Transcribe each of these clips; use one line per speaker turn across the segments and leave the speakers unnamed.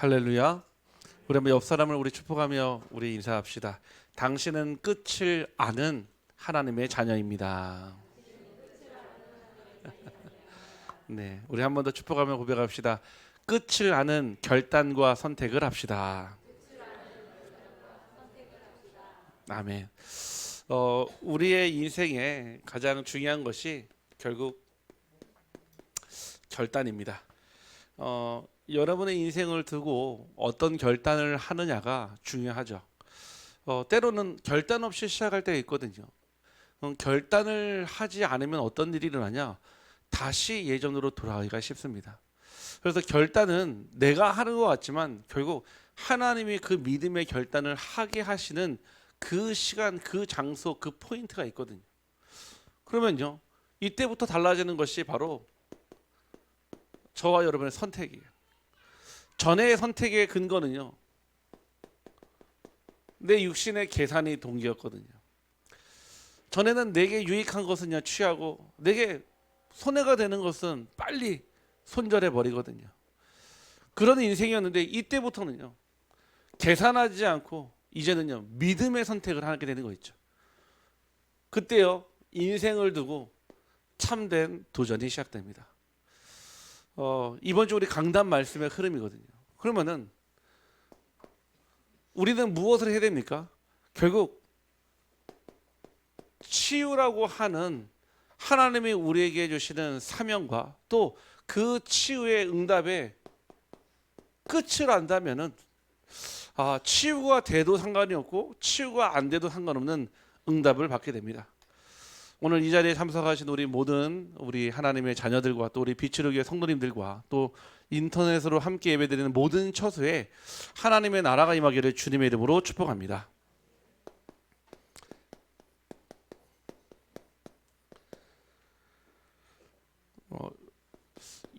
할렐루야. 우리 한번 옆 사람을 우리 축복하며 우리 인사합시다. 당신은 끝을 아는 하나님의 자녀입니다. 네, 우리 한 번 더 축복하며 고백합시다. 끝을 아는 결단과 선택을 합시다. 아멘. 우리의 인생에 가장 중요한 것이 결국 결단입니다. 여러분의 인생을 두고 어떤 결단을 하느냐가 중요하죠. 때로는 결단 없이 시작할 때가 있거든요. 결단을 하지 않으면 어떤 일이 일어나냐? 다시 예전으로 돌아가기가 쉽습니다. 그래서 결단은 내가 하는 것 같지만 결국 하나님이 그 믿음의 결단을 하게 하시는 그 시간, 그 장소, 그 포인트가 있거든요. 그러면요, 이때부터 달라지는 것이 바로 저와 여러분의 선택이에요. 전의 선택의 근거는요, 내 육신의 계산이 동기였거든요. 전에는 내게 유익한 것은요 취하고 내게 손해가 되는 것은 빨리 손절해 버리거든요. 그런 인생이었는데 이때부터는요 계산하지 않고 이제는요 믿음의 선택을 하게 되는 거 있죠. 그때요 인생을 두고 참된 도전이 시작됩니다. 이번 주 우리 강단 말씀의 흐름이거든요. 그러면은 우리는 무엇을 해야 됩니까? 결국 치유라고 하는 하나님이 우리에게 주시는 사명과 또 그 치유의 응답의 끝을 안다면은 치유가 돼도 상관이 없고 치유가 안 돼도 상관없는 응답을 받게 됩니다. 오늘 이 자리에 참석하신 우리 모든 우리 하나님의 자녀들과 또 우리 빛으로 교회 성도님들과 또 인터넷으로 함께 예배드리는 모든 처소에 하나님의 나라가 임하기를 주님의 이름으로 축복합니다.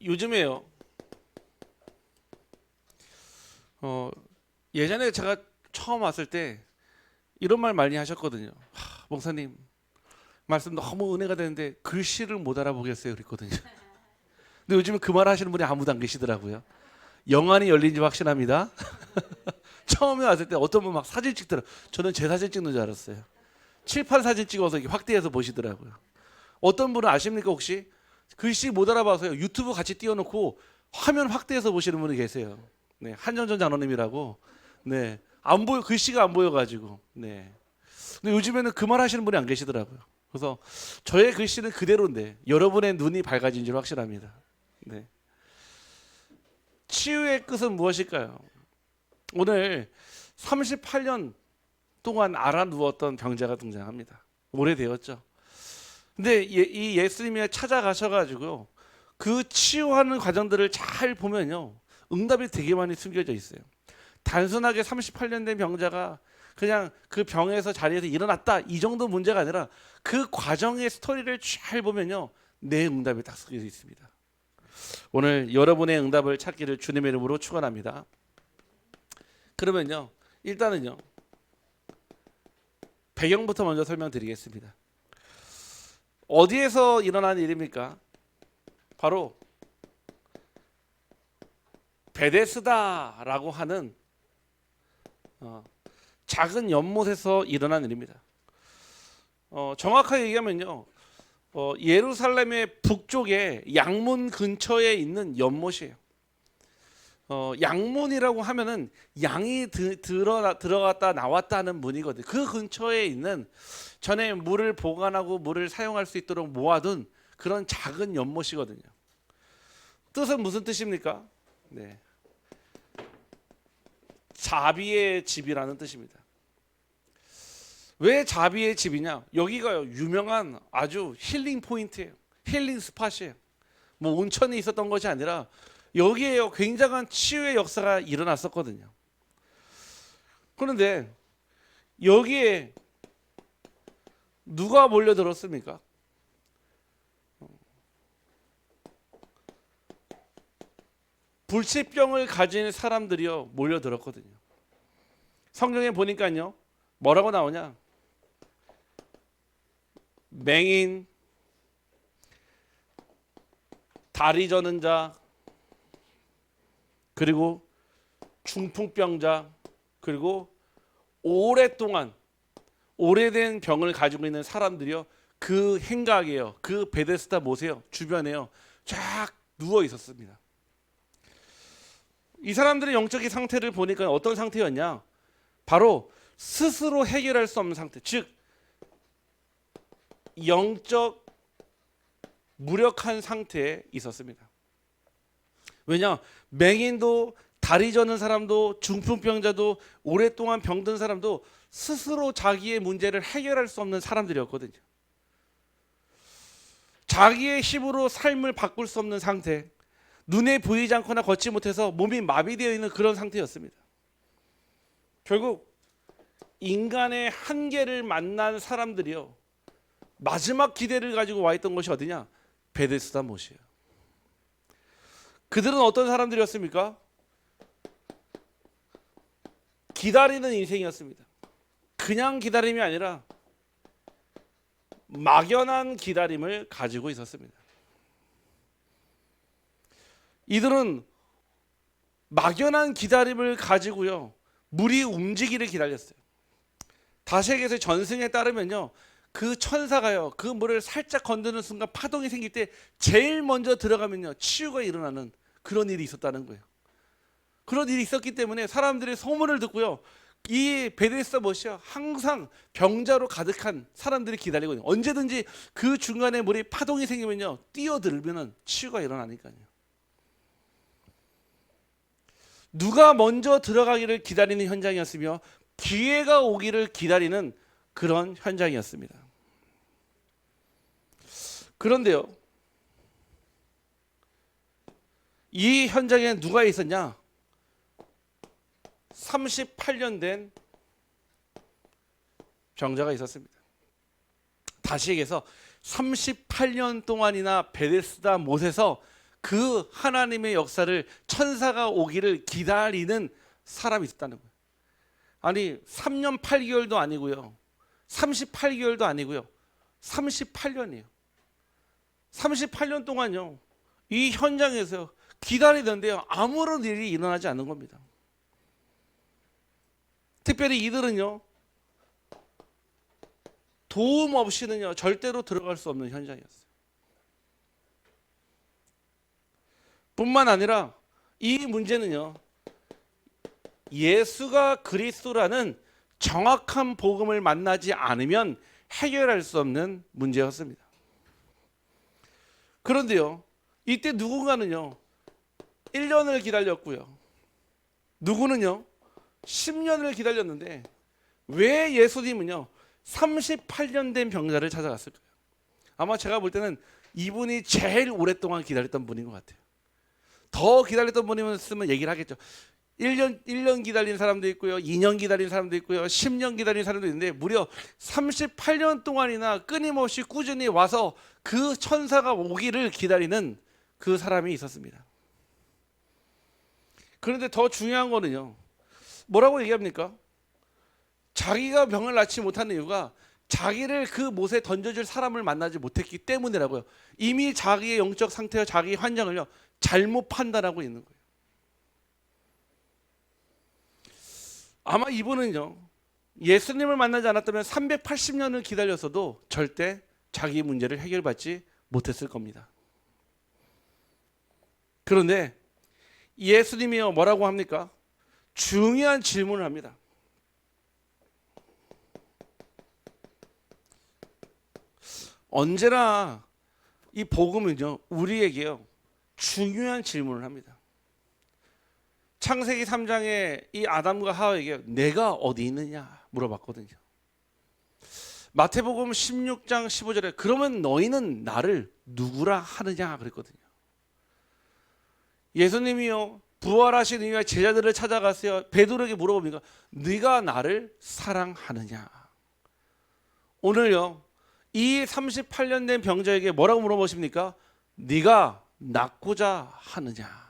요즘에요. 예전에 제가 처음 왔을 때 이런 말 많이 하셨거든요. 목사님 말씀 너무 은혜가 되는데 글씨를 못 알아보겠어요 그랬거든요. 근데 요즘은 그 말 하시는 분이 아무도 안 계시더라고요. 영안이 열린지 확신합니다. 처음에 왔을 때 어떤 분 막 사진 찍더라고요. 저는 제 사진 찍는 줄 알았어요. 칠판 사진 찍어서 확대해서 보시더라고요. 어떤 분은 아십니까 혹시? 글씨 못 알아봐서요. 유튜브 같이 띄워놓고 화면 확대해서 보시는 분이 계세요. 네, 한전전 장로님이라고. 네, 안 보여 글씨가 안 보여가지고. 네. 근데 요즘에는 그 말 하시는 분이 안 계시더라고요. 그래서 저의 글씨는 그대로인데 여러분의 눈이 밝아진 줄 확실합니다. 네. 치유의 끝은 무엇일까요? 오늘 38년 동안 알아 누웠던 병자가 등장합니다. 오래되었죠. 근데 이 예수님이 찾아가셔가지고 그 치유하는 과정들을 잘 보면요 응답이 되게 많이 숨겨져 있어요. 단순하게 38년 된 병자가 그냥 그 병에서 자리에서 일어났다 이 정도 문제가 아니라 그 과정의 스토리를 잘 보면요 내 응답이 딱 숨겨져 있습니다. 오늘 여러분의 응답을 찾기를 주님의 이름으로 축원합니다. 그러면요 일단은요 배경부터 먼저 설명드리겠습니다. 어디에서 일어난 일입니까? 바로 베데스다라고 하는 작은 연못에서 일어난 일입니다. 정확하게 얘기하면요 예루살렘의 북쪽에 양문 근처에 있는 연못이에요. 양문이라고 하면은 양이 들어갔다 나왔다 하는 문이거든요. 그 근처에 있는 전에 물을 보관하고 물을 사용할 수 있도록 모아둔 그런 작은 연못이거든요. 뜻은 무슨 뜻입니까? 네. 자비의 집이라는 뜻입니다. 왜 자비의 집이냐? 여기가요 유명한 아주 힐링 포인트예요. 힐링 스팟이에요. 뭐 온천이 있었던 것이 아니라 여기에요 굉장한 치유의 역사가 일어났었거든요. 그런데 여기에 누가 몰려들었습니까? 불치병을 가진 사람들이요 몰려들었거든요. 성경에 보니까요 뭐라고 나오냐? 맹인, 다리 저는 자, 그리고 중풍병자, 그리고 오래된 병을 가지고 있는 사람들이요, 그 행각에요, 그 베데스다 못에요 주변에요 쫙 누워 있었습니다. 이 사람들의 영적인 상태를 보니까 어떤 상태였냐? 바로 스스로 해결할 수 없는 상태, 즉 영적 무력한 상태에 있었습니다. 왜냐? 맹인도, 다리 저는 사람도, 중풍병자도, 오랫동안 병든 사람도 스스로 자기의 문제를 해결할 수 없는 사람들이었거든요. 자기의 힘으로 삶을 바꿀 수 없는 상태, 눈에 보이지 않거나 걷지 못해서 몸이 마비되어 있는 그런 상태였습니다. 결국 인간의 한계를 만난 사람들이요, 마지막 기대를 가지고 와 있던 것이 어디냐? 베데스다 못이에요. 그들은 어떤 사람들이었습니까? 기다리는 인생이었습니다. 그냥 기다림이 아니라 막연한 기다림을 가지고 있었습니다. 이들은 막연한 기다림을 가지고요, 물이 움직이를 기다렸어요. 다시에게서 전승에 따르면요, 그 천사가요, 그 물을 살짝 건드는 순간 파동이 생길 때 제일 먼저 들어가면요, 치유가 일어나는 그런 일이 있었다는 거예요. 그런 일이 있었기 때문에 사람들의 소문을 듣고요, 이 베데스다 못이요, 항상 병자로 가득한 사람들이 기다리거든요. 언제든지 그 중간에 물이 파동이 생기면요, 뛰어들면은 치유가 일어나니까요. 누가 먼저 들어가기를 기다리는 현장이었으며 기회가 오기를 기다리는 그런 현장이었습니다. 그런데요, 이 현장에 누가 있었냐? 38년 된 병자가 있었습니다. 다시 얘기해서 38년 동안이나 베데스다 못에서 그 하나님의 역사를, 천사가 오기를 기다리는 사람이 있었다는 거예요. 아니 3년 8개월도 아니고요, 38개월도 아니고요, 38년이에요. 38년 동안요, 이 현장에서 기다리던데요, 아무런 일이 일어나지 않는 겁니다. 특별히 이들은요, 도움 없이는요 절대로 들어갈 수 없는 현장이었어요. 뿐만 아니라 이 문제는요, 예수가 그리스도라는 정확한 복음을 만나지 않으면 해결할 수 없는 문제였습니다. 그런데요, 이때 누군가는요 1년을 기다렸고요, 누구는요 10년을 기다렸는데 왜 예수님은요 38년 된 병자를 찾아갔을까요? 아마 제가 볼 때는 이분이 제일 오랫동안 기다렸던 분인 것 같아요. 더 기다렸던 분이면 얘기를 하겠죠. 1년 기다린 사람도 있고요, 2년 기다린 사람도 있고요, 10년 기다린 사람도 있는데 무려 38년 동안이나 끊임없이 꾸준히 와서 그 천사가 오기를 기다리는 그 사람이 있었습니다. 그런데 더 중요한 거는요, 뭐라고 얘기합니까? 자기가 병을 낫지 못하는 이유가 자기를 그 못에 던져줄 사람을 만나지 못했기 때문이라고요. 이미 자기의 영적 상태와 자기 환경을요 잘못 판단하고 있는 거예요. 아마 이분은요 예수님을 만나지 않았다면 380년을 기다렸어도 절대 자기 문제를 해결받지 못했을 겁니다. 그런데 예수님이요 뭐라고 합니까? 중요한 질문을 합니다. 언제나 이 복음은요 우리에게요 중요한 질문을 합니다. 창세기 3장에 이 아담과 하와에게 내가 어디 있느냐 물어봤거든요. 마태복음 16장 15절에 그러면 너희는 나를 누구라 하느냐 그랬거든요. 예수님이요 부활하신 이후에 제자들을 찾아가세요. 베드로에게 물어봅니까? 네가 나를 사랑하느냐. 오늘요 이 38년 된 병자에게 뭐라고 물어보십니까? 네가 낫고자 하느냐.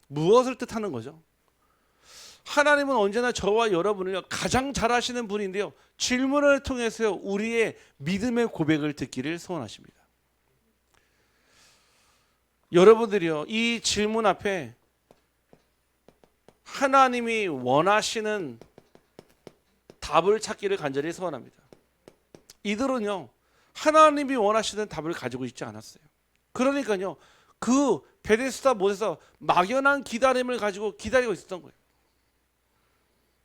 무엇을 뜻하는 거죠? 하나님은 언제나 저와 여러분을 가장 잘 아시는 분인데요 질문을 통해서 우리의 믿음의 고백을 듣기를 소원하십니다. 여러분들이요 이 질문 앞에 하나님이 원하시는 답을 찾기를 간절히 소원합니다. 이들은요, 하나님이 원하시는 답을 가지고 있지 않았어요. 그러니까요, 그 베데스다 못에서 막연한 기다림을 가지고 기다리고 있었던 거예요.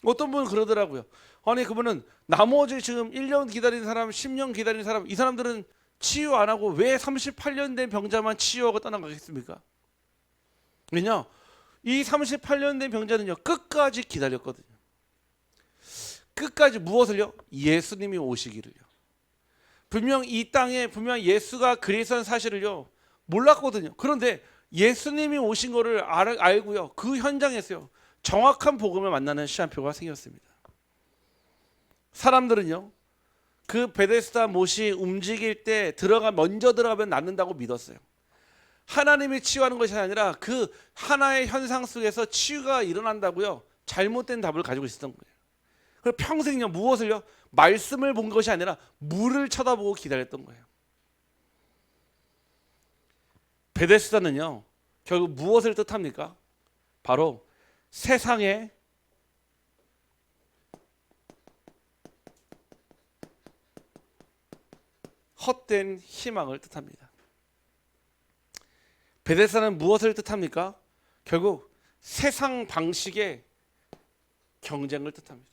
어떤 분은 그러더라고요. 아니, 그분은 나머지 지금 1년 기다리는 사람, 10년 기다리는 사람, 이 사람들은 치유 안 하고 왜 38년 된 병자만 치유하고 떠나가겠습니까? 왜냐? 이 38년 된 병자는요, 끝까지 기다렸거든요. 끝까지 무엇을요? 예수님이 오시기를요. 분명 이 땅에 분명 예수가 그리스도라는 사실을요, 몰랐거든요. 그런데 예수님이 오신 거를 알고요, 그 현장에서요, 정확한 복음을 만나는 시간표가 생겼습니다. 사람들은요, 그 베데스다 못이 움직일 때 먼저 들어가면 낫는다고 믿었어요. 하나님이 치유하는 것이 아니라 그 하나의 현상 속에서 치유가 일어난다고요, 잘못된 답을 가지고 있었던 거예요. 그래서 평생요, 무엇을요? 말씀을 본 것이 아니라 물을 쳐다보고 기다렸던 거예요. 베데스다는요, 결국 무엇을 뜻합니까? 바로 세상에 헛된 희망을 뜻합니다. 베데스다는 무엇을 뜻합니까? 결국 세상 방식의 경쟁을 뜻합니다.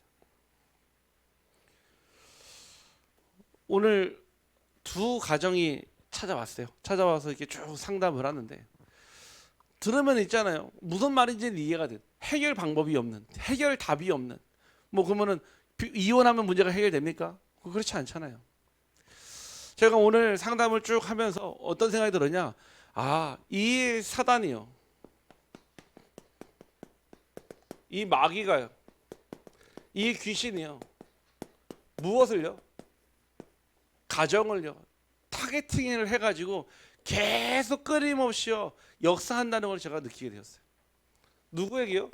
오늘 두 가정이 찾아왔어요. 찾아와서 이렇게 쭉 상담을 하는데, 들으면 있잖아요, 무슨 말인지는 이해가 돼. 해결 방법이 없는, 해결 답이 없는. 뭐 그러면은 이혼하면 문제가 해결됩니까? 그렇지 않잖아요. 제가 오늘 상담을 쭉 하면서 어떤 생각이 들었냐? 아, 이 사단이요, 이 마귀가요, 이 귀신이요, 무엇을요? 가정을요, 타겟팅을 해가지고 계속 끊임없이요, 역사한다는 걸 제가 느끼게 되었어요. 누구에게요?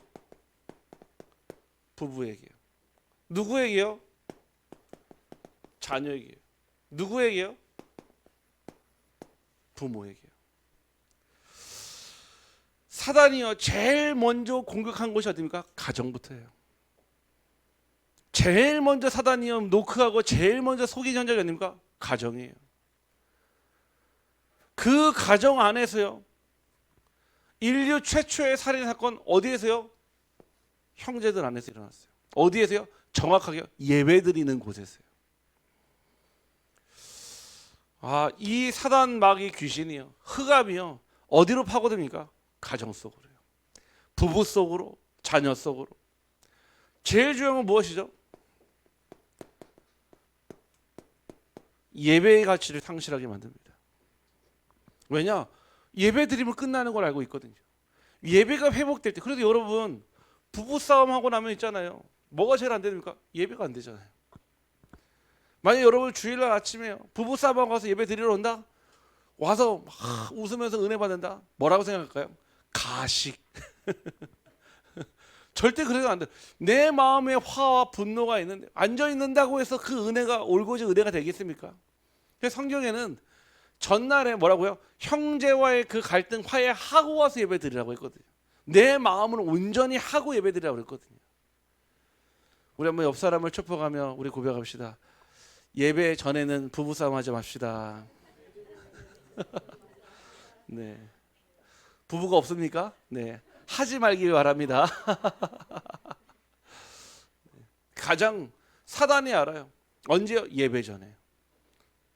부부에게요. 누구에게요? 자녀에게요. 누구에게요? 부모에게요. 사단이요, 제일 먼저 공격한 곳이 어디입니까? 가정부터예요. 제일 먼저 사단이요, 노크하고 제일 먼저 속이 전적이 어디입니까? 가정이에요. 그 가정 안에서요, 인류 최초의 살인 사건 어디에서요? 형제들 안에서 일어났어요. 어디에서요? 정확하게 예배드리는 곳에서요. 아, 이 사단 마귀 귀신이요, 흑암이요, 어디로 파고듭니까? 가정 속으로요. 부부 속으로, 자녀 속으로. 제일 중요한 건 무엇이죠? 예배의 가치를 상실하게 만듭니다. 왜냐? 예배 드리면 끝나는 걸 알고 있거든요. 예배가 회복될 때, 그래도 여러분 부부싸움 하고 나면 있잖아요, 뭐가 제일 안 됩니까? 예배가 안 되잖아요. 만약 여러분 주일날 아침에 부부싸움하고 가서 예배 드리러 온다? 와서 막 웃으면서 은혜 받는다? 뭐라고 생각할까요? 가식. 절대 그래도 안 돼. 내 마음에 화와 분노가 있는데 앉아 있는다고 해서 그 은혜가 올고지 은혜가 되겠습니까? 그래서 성경에는 전날에 뭐라고요? 형제와의 그 갈등 화해하고 와서 예배 드리라고 했거든요. 내 마음을 온전히 하고 예배 드리라고 그랬거든요. 우리 한번 옆 사람을 촉복하며 우리 고백합시다. 예배 전에는 부부싸움 하지 맙시다. 네. 부부가 없습니까? 네. 하지 말길 바랍니다. 가장 사단이 알아요. 언제요? 예배 전에.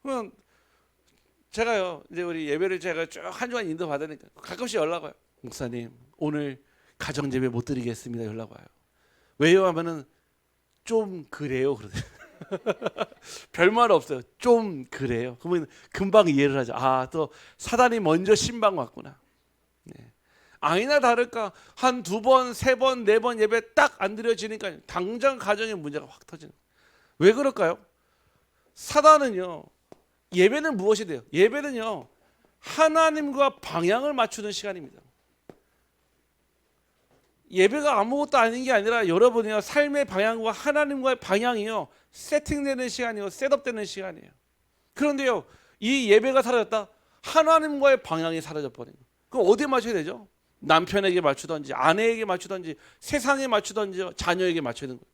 그럼 제가요, 이제 우리 예배를 제가 쭉 한 주간 인도 받으니까 가끔씩 연락 와요. 목사님, 오늘 가정 예배 못 드리겠습니다. 연락 와요. 왜요? 하면은 좀 그래요. 그러더라고요. 별말 없어요. 좀 그래요. 그러면 금방 이해를 하죠. 아, 또 사단이 먼저 신방 왔구나. 네. 아니나 다를까 한 두 번, 세 번, 네 번 예배 딱 안 드려지니까 당장 가정의 문제가 확 터지는. 왜 그럴까요? 사단은요, 예배는 무엇이 돼요? 예배는요, 하나님과 방향을 맞추는 시간입니다. 예배가 아무것도 아닌 게 아니라 여러분이요, 삶의 방향과 하나님과의 방향이요, 세팅되는 시간이요, 셋업되는 시간이에요. 그런데요, 이 예배가 사라졌다? 하나님과의 방향이 사라져 버린 거예요. 그럼 어디에 맞춰야 되죠? 남편에게 맞추던지 아내에게 맞추던지 세상에 맞추던지 자녀에게 맞춰야 되는 거예요.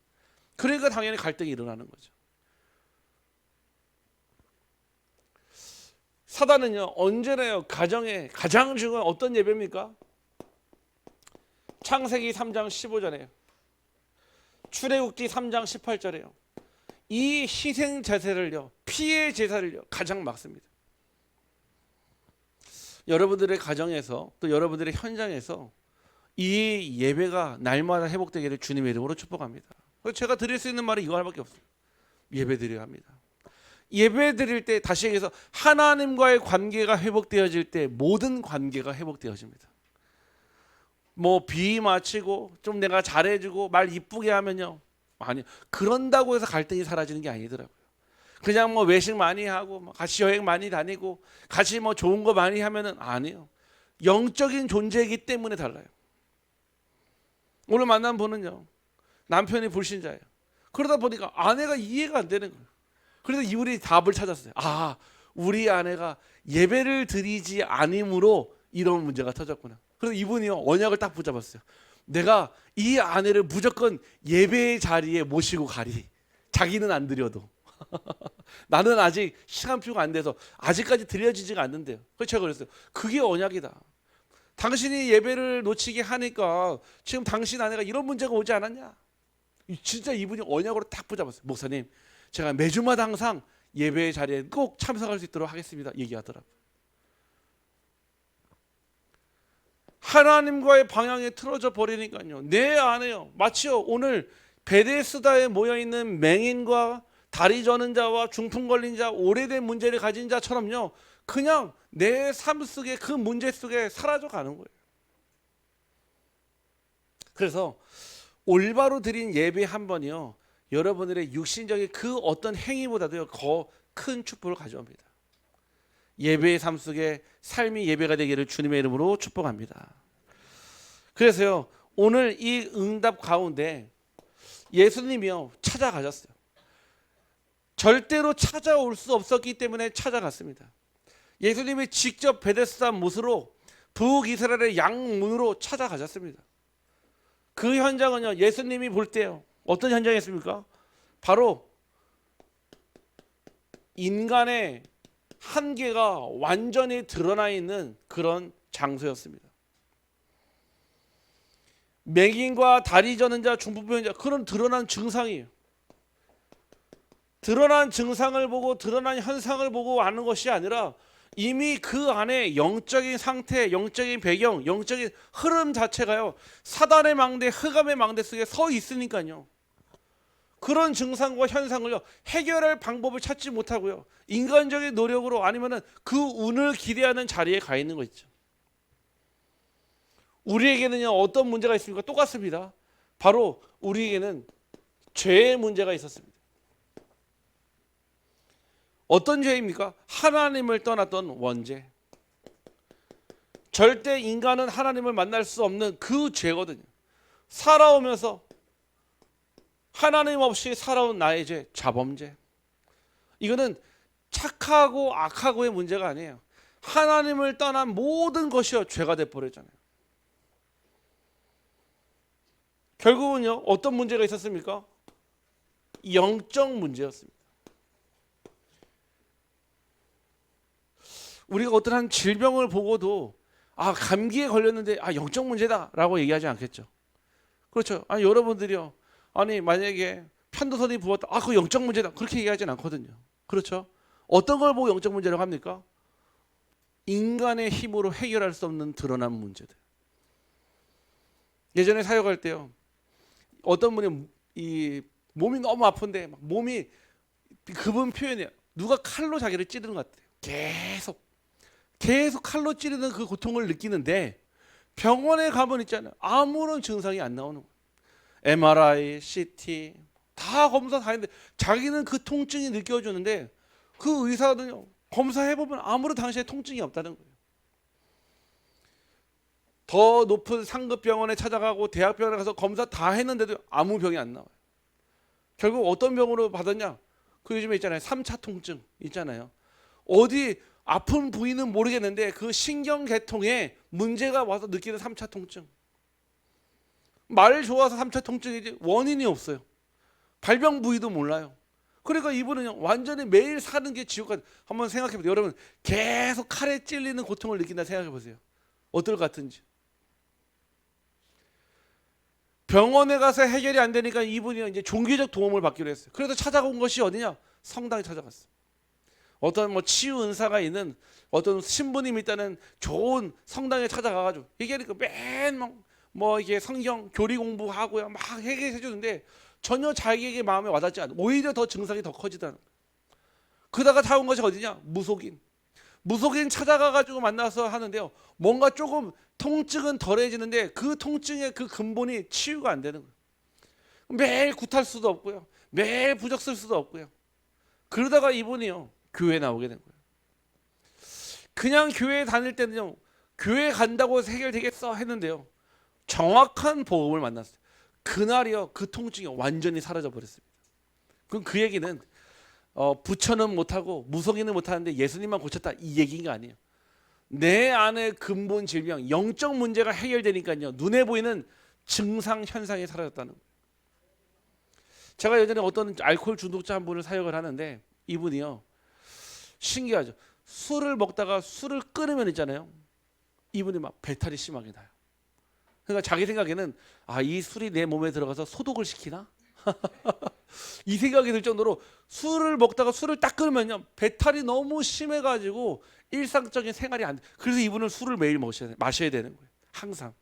그러니까 당연히 갈등이 일어나는 거죠. 사단은요 언제나요 가정에 가장 중요한 어떤 예배입니까? 창세기 3장 15절에요. 출애굽기 3장 18절에요. 이 희생 제사를요 피의 제사를요 가장 막습니다. 여러분들의 가정에서 또 여러분들의 현장에서 이 예배가 날마다 회복되기를 주님의 이름으로 축복합니다. 그래서 제가 드릴 수 있는 말은 이거 하나밖에 없어요. 예배 드려야 합니다. 예배 드릴 때 다시 얘기해서 하나님과의 관계가 회복되어질 때 모든 관계가 회복되어집니다. 뭐 비 맞히고 좀 내가 잘해주고 말 이쁘게 하면요 아니 그런다고 해서 갈등이 사라지는 게 아니더라고요. 그냥 뭐 외식 많이 하고 같이 여행 많이 다니고 같이 뭐 좋은 거 많이 하면은 아니에요. 영적인 존재이기 때문에 달라요. 오늘 만난 분은요 남편이 불신자예요. 그러다 보니까 아내가 이해가 안 되는 거예요. 그래서 이분이 답을 찾았어요. 아 우리 아내가 예배를 드리지 않음으로 이런 문제가 터졌구나. 그래서 이분이요 언약을 딱 붙잡았어요. 내가 이 아내를 무조건 예배의 자리에 모시고 가리. 자기는 안 드려도 나는 아직 시간표가 안 돼서 아직까지 드려지지가 않는데요. 그래서 제가 그랬어요. 그게 언약이다. 당신이 예배를 놓치게 하니까 지금 당신 아내가 이런 문제가 오지 않았냐. 진짜 이분이 언약으로 딱 붙잡았어요. 목사님 제가 매주마다 항상 예배의 자리에 꼭 참석할 수 있도록 하겠습니다. 얘기하더라고요. 하나님과의 방향에 틀어져 버리니까요. 내 안에요. 마치요 오늘 베데스다에 모여있는 맹인과 다리 저는 자와 중풍 걸린 자 오래된 문제를 가진 자처럼요. 그냥 내 삶 속에 그 문제 속에 사라져 가는 거예요. 그래서 올바로 드린 예배 한 번이요. 여러분들의 육신적인 그 어떤 행위보다도 더 큰 축복을 가져옵니다. 예배의 삶 속에 삶이 예배가 되기를 주님의 이름으로 축복합니다. 그래서요 오늘 이 응답 가운데 예수님이요 찾아가셨어요. 절대로 찾아올 수 없었기 때문에 찾아갔습니다. 예수님이 직접 베데스다 못으로 북이스라엘의 양문으로 찾아가셨습니다. 그 현장은요 예수님이 볼 때요 어떤 현장이었습니까? 바로 인간의 한계가 완전히 드러나 있는 그런 장소였습니다. 맹인과 다리 저는 자, 중풍병 자 그런 드러난 증상이에요. 드러난 증상을 보고 드러난 현상을 보고 아는 것이 아니라 이미 그 안에 영적인 상태, 영적인 배경, 영적인 흐름 자체가요 사단의 망대, 흑암의 망대 속에 서 있으니까요. 그런 증상과 현상을요 해결할 방법을 찾지 못하고요 인간적인 노력으로 아니면은 그 운을 기대하는 자리에 가 있는 거 있죠. 우리에게는요 어떤 문제가 있습니까? 똑같습니다. 바로 우리에게는 죄의 문제가 있었습니다. 어떤 죄입니까? 하나님을 떠났던 원죄. 절대 인간은 하나님을 만날 수 없는 그 죄거든요. 살아오면서 하나님 없이 살아온 나의 죄, 자범죄. 이거는 착하고 악하고의 문제가 아니에요. 하나님을 떠난 모든 것이요 죄가 돼버렸잖아요. 결국은요 어떤 문제가 있었습니까? 영적 문제였습니다. 우리가 어떤 한 질병을 보고도 아 감기에 걸렸는데 아 영적 문제다라고 얘기하지 않겠죠. 그렇죠. 아니 여러분들이요. 아니 만약에 편도선이 부었다. 아 그거 영적 문제다. 그렇게 얘기하진 않거든요. 그렇죠. 어떤 걸 보고 영적 문제라고 합니까? 인간의 힘으로 해결할 수 없는 드러난 문제들. 예전에 사역할 때요. 어떤 분이 이 몸이 너무 아픈데 막 몸이 그분 표현이에요. 누가 칼로 자기를 찌르는 것 같아요. 계속 칼로 찌르는 그 고통을 느끼는데 병원에 가면 있잖아요. 아무런 증상이 안 나오는 거예요. MRI, CT 다 검사 다 했는데 자기는 그 통증이 느껴지는데 그 의사는요. 검사해보면 아무런 당시에 통증이 없다는 거예요. 더 높은 상급 병원에 찾아가고 대학병원에 가서 검사 다 했는데도 아무 병이 안 나와요. 결국 어떤 병으로 받았냐? 그 요즘에 있잖아요. 3차 통증 있잖아요. 어디 아픈 부위는 모르겠는데 그 신경계통에 문제가 와서 느끼는 3차 통증. 말 좋아서 3차 통증이지 원인이 없어요. 발병 부위도 몰라요. 그러니까 이분은 완전히 매일 사는 게 지옥 같아요. 한번 생각해 보세요. 여러분 계속 칼에 찔리는 고통을 느낀다 생각해 보세요. 어떨 것 같은지. 병원에 가서 해결이 안 되니까 이분이 이제 종교적 도움을 받기로 했어요. 그래서 찾아온 것이 어디냐? 성당에 찾아갔어요. 어떤 뭐 치유 은사가 있는 어떤 신부님이 있다는 좋은 성당에 찾아가가지고 얘기하니까 맨뭐 이게 성경 교리 공부하고요 막 해결해 주는데 전혀 자기에게 마음에 와닿지 않아. 오히려 더 증상이 더 커지다는 거예요. 그러다가 찾아온 것이 어디냐? 무속인. 무속인 찾아가가지고 만나서 하는데요. 뭔가 조금 통증은 덜해지는데 그 통증의 그 근본이 치유가 안 되는 거예요. 매일 굿할 수도 없고요. 매일 부적 쓸 수도 없고요. 그러다가 이분이요. 교회 나오게 된 거예요. 그냥 교회 다닐 때는요. 교회 간다고 해서 해결되겠어 했는데요. 정확한 복음을 만났어요. 그날이요. 그 통증이 완전히 사라져 버렸습니다. 그럼 그 얘기는 부처는 못하고 무속인은 못하는데 예수님만 고쳤다 이 얘기가 아니에요. 내 안의 근본 질병, 영적 문제가 해결되니까요. 눈에 보이는 증상 현상이 사라졌다는 거예요. 제가 예전에 어떤 알코올 중독자 한 분을 사역을 하는데 이분이요. 신기하죠. 술을 먹다가 술을 끊으면 있잖아요. 이분이 막 배탈이 심하게 나요. 그러니까 자기 생각에는 이 술이 내 몸에 들어가서 소독을 시키나? 이 생각이 들 정도로 술을 먹다가 술을 딱 끊으면요. 배탈이 너무 심해가지고 일상적인 생활이 안 돼. 그래서 이분은 술을 매일 마셔야 되는 거예요. 항상.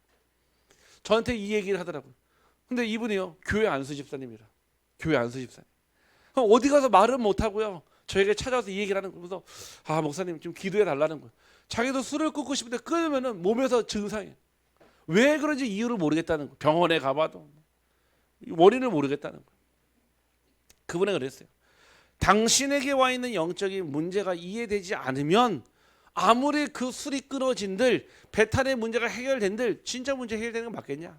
저한테 이 얘기를 하더라고요. 근데 이분이요. 교회 안수 집사님이라. 교회 안수 집사님. 그럼 어디 가서 말은 못하고요. 저에게 찾아와서 이 얘기를 하는 거예요. 그래서 목사님 좀 기도해 달라는 거예요. 자기도 술을 끊고 싶은데 끊으면은 몸에서 증상이 왜 그런지 이유를 모르겠다는 거예요. 병원에 가봐도 원인을 모르겠다는 거예요. 그분은 그랬어요. 당신에게 와 있는 영적인 문제가 이해되지 않으면 아무리 그 술이 끊어진들 배탈의 문제가 해결된들 진짜 문제 해결되는 건 맞겠냐?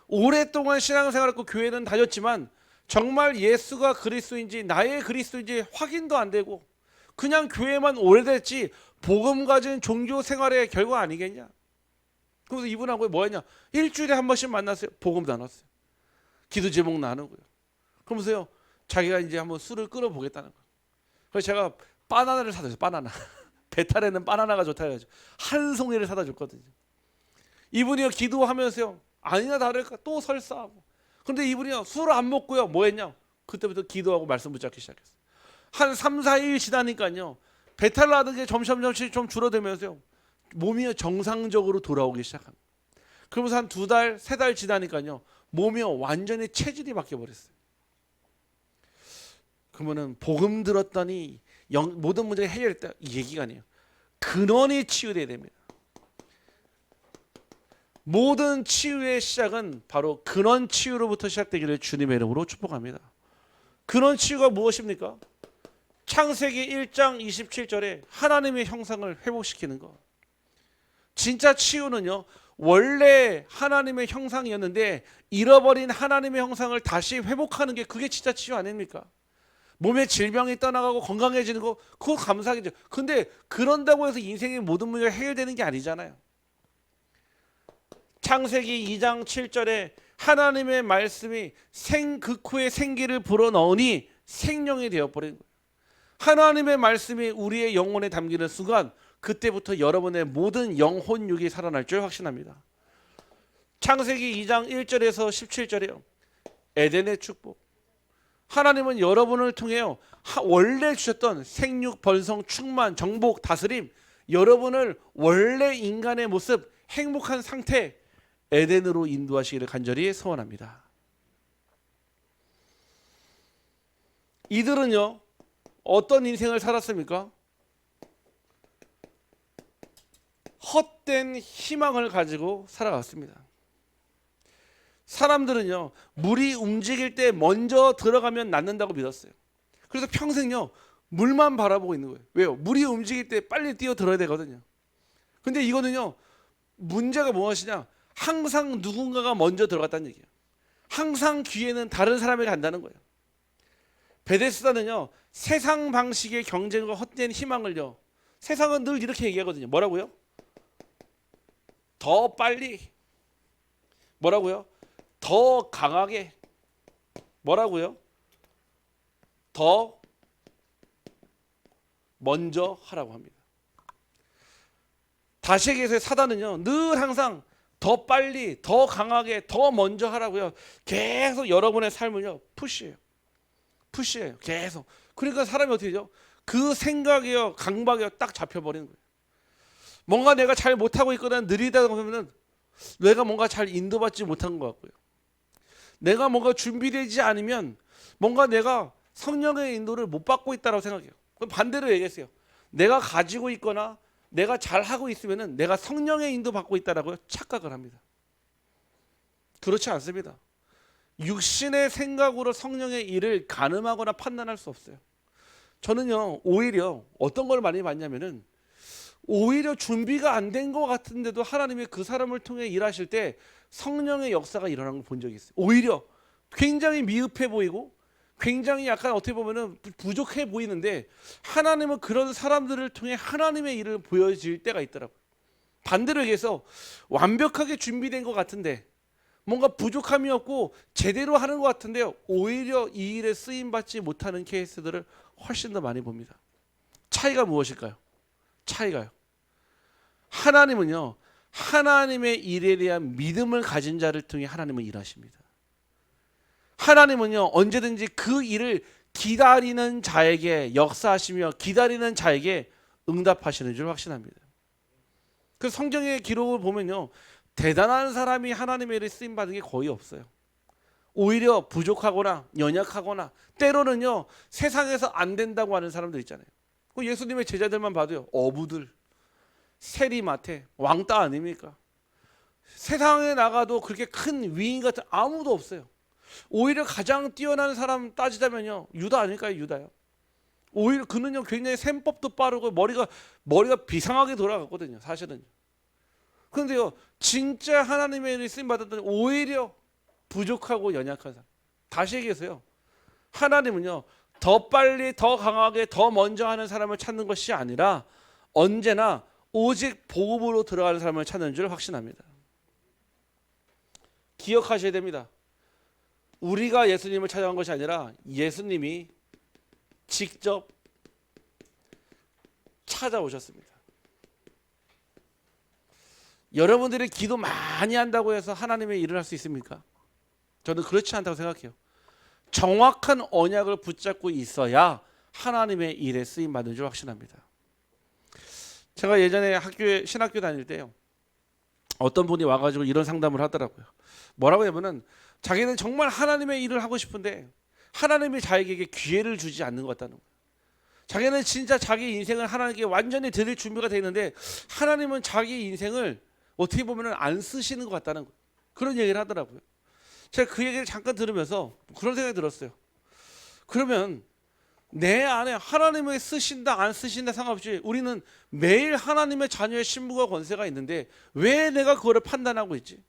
오랫동안 신앙생활했고 교회는 다녔지만 정말 예수가 그리스도인지 나의 그리스도인지 확인도 안 되고 그냥 교회만 오래됐지 복음 가진 종교 생활의 결과 아니겠냐? 그래서 이분하고 뭐 했냐? 일주일에 한 번씩 만났어요. 복음 나눴어요. 기도 제목 나누고요. 그러면서요. 자기가 이제 한번 술을 끊어보겠다는 거예요. 그래서 제가 바나나를 사다 줬어요. 바나나. 배탈에는 바나나가 좋다 해가지고 한 송이를 사다 줬거든요. 이분이요. 기도하면서요. 아니나 다를까 또 설사하고. 근데 이분이요. 술을 안 먹고요. 뭐 했냐? 그때부터 기도하고 말씀 붙잡기 시작했어요. 한 3, 4일 지나니까요. 배탈 나는 게 점점 좀 줄어들면서요. 몸이 정상적으로 돌아오기 시작합니다. 그러면서 한 2달, 3달 지나니까요. 몸이 완전히 체질이 바뀌어버렸어요. 그러면은 복음 들었더니 모든 문제가 해결됐다 이 얘기가 아니에요. 근원이 치유돼야 됩니다. 모든 치유의 시작은 바로 근원 치유로부터 시작되기를 주님의 이름으로 축복합니다. 근원 치유가 무엇입니까? 창세기 1장 27절에 하나님의 형상을 회복시키는 것. 진짜 치유는요. 원래 하나님의 형상이었는데 잃어버린 하나님의 형상을 다시 회복하는 게 그게 진짜 치유 아닙니까? 몸에 질병이 떠나가고 건강해지는 거 그거 감사하겠죠. 근데 그런다고 해서 인생의 모든 문제가 해결되는 게 아니잖아요. 창세기 2장 7절에 하나님의 말씀이 극후의 생기를 불어넣으니 생명이 되어버린 거예요. 하나님의 말씀이 우리의 영혼에 담기는 순간 그때부터 여러분의 모든 영혼육이 살아날 줄 확신합니다. 창세기 2장 1절에서 17절에요. 에덴의 축복. 하나님은 여러분을 통해요. 원래 주셨던 생육, 번성, 충만, 정복, 다스림 여러분을 원래 인간의 모습, 행복한 상태 에덴으로 인도하시기를 간절히 소원합니다. 이들은요. 어떤 인생을 살았습니까? 헛된 희망을 가지고 살아갔습니다. 사람들은요. 물이 움직일 때 먼저 들어가면 낫는다고 믿었어요. 그래서 평생요. 물만 바라보고 있는 거예요. 왜요? 물이 움직일 때 빨리 뛰어들어야 되거든요. 근데 이거는요. 문제가 무엇이냐? 항상 누군가가 먼저 들어갔다는 얘기예요. 항상 기회는 다른 사람에게 간다는 거예요. 베데스다는요, 세상 방식의 경쟁과 헛된 희망을요, 세상은 늘 이렇게 얘기하거든요. 뭐라고요? 더 빨리, 뭐라고요? 더 강하게, 뭐라고요? 더 먼저 하라고 합니다. 다시 얘기해서 사단은요, 늘 항상 더 빨리, 더 강하게, 더 먼저 하라고요. 계속 여러분의 삶을요, 푸시해요. 계속. 그러니까 사람이 어떻게 되죠? 그 생각이요, 강박이요, 딱 잡혀버리는 거예요. 뭔가 내가 잘 못하고 있거나 느리다 보면은 내가 뭔가 잘 인도받지 못한 것 같고요. 내가 뭔가 준비되지 않으면 뭔가 내가 성령의 인도를 못 받고 있다고 생각해요. 그럼 반대로 얘기했어요. 내가 가지고 있거나 내가 잘하고 있으면은 내가 성령의 인도 받고 있다라고 착각을 합니다. 그렇지 않습니다. 육신의 생각으로 성령의 일을 가늠하거나 판단할 수 없어요. 저는요, 오히려 어떤 걸 많이 봤냐면은 오히려 준비가 안 된 것 같은데도 하나님이 그 사람을 통해 일하실 때 성령의 역사가 일어나는 걸 본 적이 있어요. 오히려 굉장히 미흡해 보이고 굉장히 약간 어떻게 보면은 부족해 보이는데 하나님은 그런 사람들을 통해 하나님의 일을 보여질 때가 있더라고요. 반대로 얘기해서 완벽하게 준비된 것 같은데 뭔가 부족함이 없고 제대로 하는 것 같은데요, 오히려 이 일에 쓰임받지 못하는 케이스들을 훨씬 더 많이 봅니다. 차이가 무엇일까요? 차이가요, 하나님은요, 하나님의 일에 대한 믿음을 가진 자를 통해 하나님은 일하십니다. 하나님은요, 언제든지 그 일을 기다리는 자에게 역사하시며 기다리는 자에게 응답하시는 줄 확신합니다. 그 성경의 기록을 보면요, 대단한 사람이 하나님의 일에 쓰임 받은 게 거의 없어요. 오히려 부족하거나 연약하거나 때로는요, 세상에서 안 된다고 하는 사람들 있잖아요. 예수님의 제자들만 봐도요, 어부들, 세리마태, 왕따 아닙니까? 세상에 나가도 그렇게 큰 위인 같은 아무도 없어요. 오히려 가장 뛰어난 사람 따지자면요, 유다 아닐까요? 유다요. 오히려 그는요, 굉장히 셈법도 빠르고 머리가 비상하게 돌아갔거든요, 사실은. 그런데요, 진짜 하나님의 일을 쓰임 받았더니 오히려 부족하고 연약한 사람. 다시 얘기해서요, 하나님은요, 더 빨리, 더 강하게, 더 먼저 하는 사람을 찾는 것이 아니라 언제나 오직 복음으로 들어가는 사람을 찾는 줄 확신합니다. 기억하셔야 됩니다. 우리가 예수님을 찾아간 것이 아니라 예수님이 직접 찾아오셨습니다. 여러분들이 기도 많이 한다고 해서 하나님의 일을 할 수 있습니까? 저는 그렇지 않다고 생각해요. 정확한 언약을 붙잡고 있어야 하나님의 일에 쓰임 받는 줄 확신합니다. 제가 예전에 신학교 다닐 때요, 어떤 분이 와가지고 이런 상담을 하더라고요. 뭐라고 하면은 자기는 정말 하나님의 일을 하고 싶은데 하나님이 자기에게 기회를 주지 않는 것 같다는 거예요. 자기는 진짜 자기 인생을 하나님께 완전히 드릴 준비가 되어 있는데 하나님은 자기 인생을 어떻게 보면은 안 쓰시는 것 같다는 거예요. 그런 얘기를 하더라고요. 제가 그 얘기를 잠깐 들으면서 그런 생각이 들었어요. 그러면 내 안에 하나님을 쓰신다 안 쓰신다 상관없이 우리는 매일 하나님의 자녀의 신분과 권세가 있는데 왜 내가 그거를 판단하고 있지?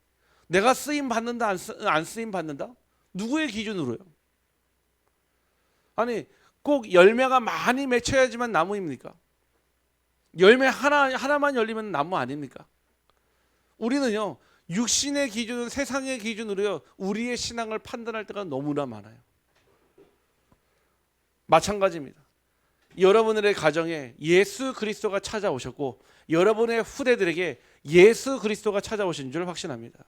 내가 쓰임 받는다 안 쓰임 받는다? 누구의 기준으로요? 아니, 꼭 열매가 많이 맺혀야지만 나무입니까? 열매 하나만 열리면 나무 아닙니까? 우리는요, 육신의 기준, 세상의 기준으로요, 우리의 신앙을 판단할 때가 너무나 많아요. 마찬가지입니다. 여러분들의 가정에 예수 그리스도가 찾아오셨고 여러분의 후대들에게 예수 그리스도가 찾아오신 줄 확신합니다.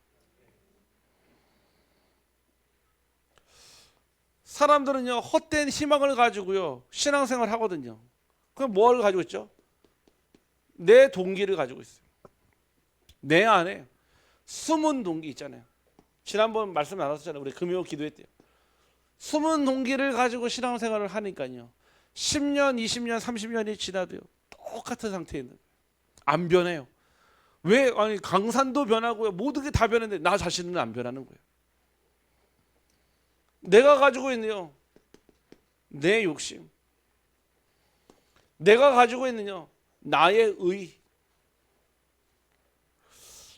사람들은요, 헛된 희망을 가지고요, 신앙생활을 하거든요. 그럼 뭘 가지고 있죠? 내 동기를 가지고 있어요. 내 안에 숨은 동기 있잖아요. 지난번 말씀 나눴었잖아요. 우리 금요 기도했대요. 숨은 동기를 가지고 신앙생활을 하니까요, 10년, 20년, 30년이 지나도요, 똑같은 상태에 있는 거예요. 안 변해요. 왜? 아니, 강산도 변하고요, 모든 게 다 변했는데 나 자신은 안 변하는 거예요. 내가 가지고 있는요, 내 욕심, 내가 가지고 있는요, 나의 의,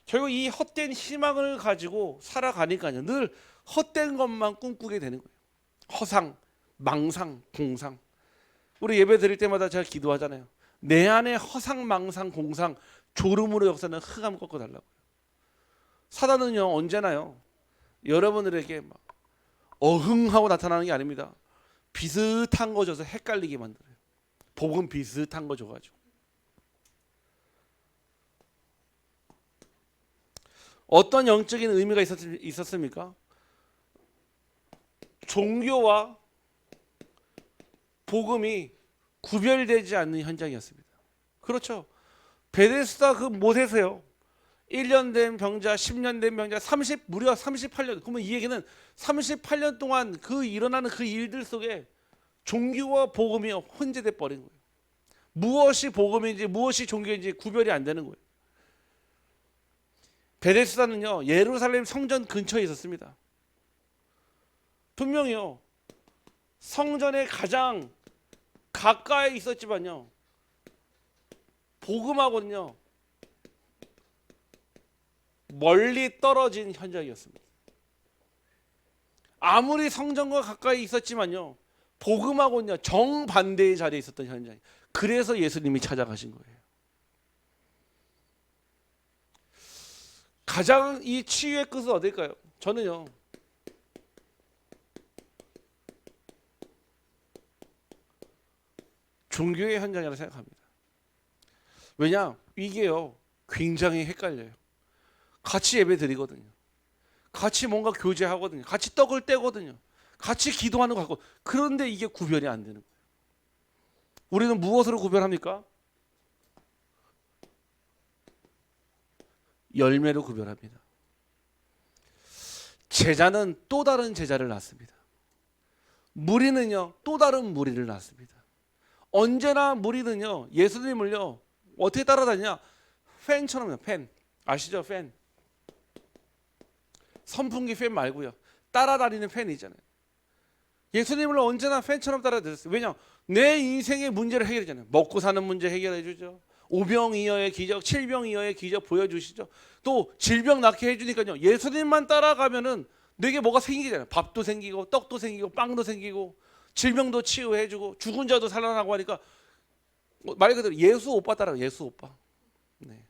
결국 이 헛된 희망을 가지고 살아가니까요, 늘 헛된 것만 꿈꾸게 되는 거예요. 허상, 망상, 공상. 우리 예배 드릴 때마다 제가 기도하잖아요. 내 안에 허상, 망상, 공상, 졸음으로 역사는 흑암 꺾어달라고요. 사단은요 언제나요 여러분들에게 막 어흥하고 나타나는 게 아닙니다. 비슷한 거 줘서 헷갈리게 만들어요. 복음 비슷한 거 줘가지고. 어떤 영적인 의미가 있었습니까? 종교와 복음이 구별되지 않는 현장이었습니다. 그렇죠. 베데스다 그 못에서요 1년 된 병자, 10년 된 병자, 무려 38년. 그러면 이 얘기는 38년 동안 그 일어나는 그 일들 속에 종교와 복음이 혼재돼 버린 거예요. 무엇이 복음인지 무엇이 종교인지 구별이 안 되는 거예요. 베데스다는요 예루살렘 성전 근처에 있었습니다. 분명히요 성전에 가장 가까이 있었지만요 복음하고는요 멀리 떨어진 현장이었습니다. 아무리 성전과 가까이 있었지만요 복음하고는요 정반대의 자리에 있었던 현장이. 그래서 예수님이 찾아가신 거예요. 가장 이 치유의 끝은 어딜까요? 저는요 종교의 현장이라고 생각합니다. 왜냐? 이게요 굉장히 헷갈려요. 같이 예배 드리거든요. 같이 뭔가 교제하거든요. 같이 떡을 떼거든요. 같이 기도하는 것 같고. 그런데 이게 구별이 안 되는 거예요. 우리는 무엇으로 구별합니까? 열매로 구별합니다. 제자는 또 다른 제자를 낳습니다. 무리는요 또 다른 무리를 낳습니다. 언제나 무리는요 예수님을요 어떻게 따라다니냐? 팬처럼요. 팬 아시죠? 팬. 선풍기 팬 말고요 따라다니는 팬이 있잖아요. 예수님을 언제나 팬처럼 따라다녔어요. 왜냐? 내 인생의 문제를 해결하잖아요. 먹고 사는 문제 해결해 주죠. 오병이어의 기적, 칠병이어의 기적 보여주시죠. 또 질병 낫게 해주니까요 예수님만 따라가면은 내게 뭐가 생기잖아요. 밥도 생기고 떡도 생기고 빵도 생기고 질병도 치유해주고 죽은 자도 살아나고 하니까 말 그대로 예수 오빠 따라가. 예수 오빠. 네.